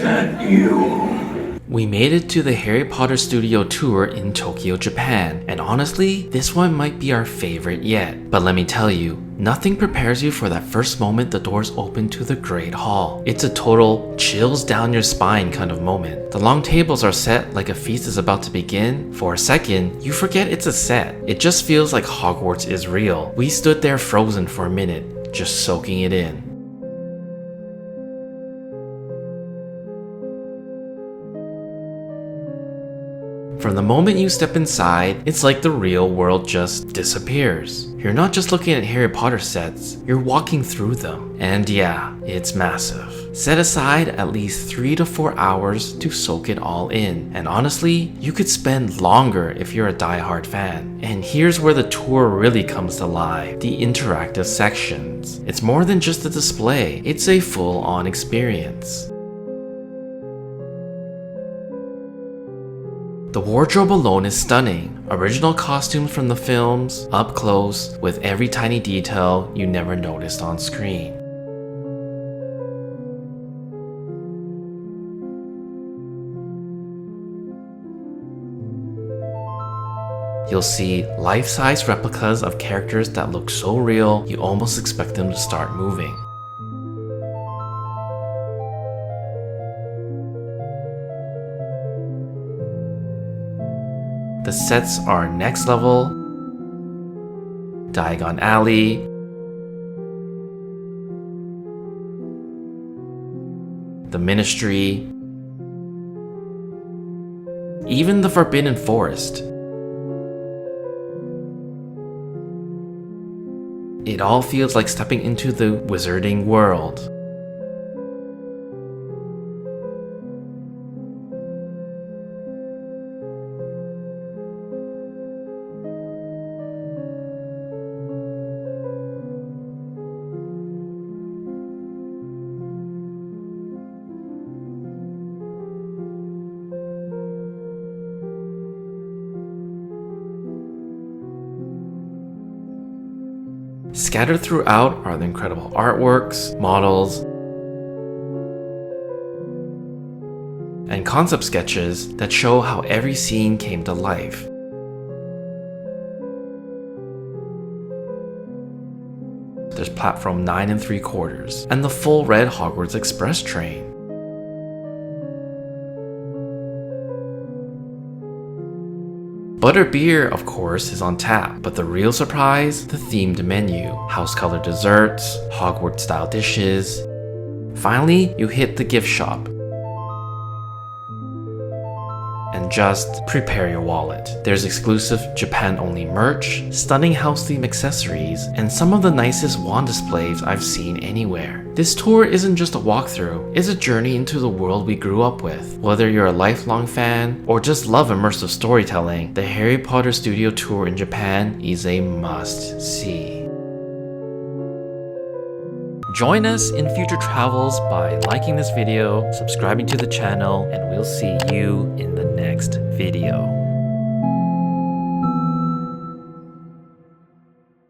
that you? We made it to the Harry Potter studio tour in Tokyo, Japan, and honestly, this one might be our favorite yet. But let me tell you, nothing prepares you for that first moment the doors open to the Great Hall. It's a total chills down your spine kind of moment. The long tables are set like a feast is about to begin. For a second, you forget it's a set. It just feels like Hogwarts is real. We stood there frozen for a minute, just soaking it in. From the moment you step inside, it's like the real world just disappears. You're not just looking at Harry Potter sets, you're walking through them. And yeah, it's massive. Set aside at least 3 to 4 hours to soak it all in. And honestly, you could spend longer if you're a diehard fan. And here's where the tour really comes to life, the interactive sections. It's more than just a display, it's a full-on experience. The wardrobe alone is stunning. Original costumes from the films, up close, with every tiny detail you never noticed on screen. You'll see life-size replicas of characters that look so real, you almost expect them to start moving. The sets are next level, Diagon Alley, the Ministry, even the Forbidden Forest. It all feels like stepping into the wizarding world. Scattered throughout are the incredible artworks, models, and concept sketches that show how every scene came to life. There's platform 9 3/4 and the full red Hogwarts Express train. Butterbeer, of course, is on tap, but the real surprise, the themed menu. House-colored desserts, Hogwarts-style dishes. Finally, you hit the gift shop. And just prepare your wallet. There's exclusive Japan-only merch, stunning house-themed accessories, and some of the nicest wand displays I've seen anywhere. This tour isn't just a walkthrough, it's a journey into the world we grew up with. Whether you're a lifelong fan or just love immersive storytelling, the Harry Potter Studio Tour in Japan is a must-see. Join us in future travels by liking this video, subscribing to the channel, and we'll see you in the next video.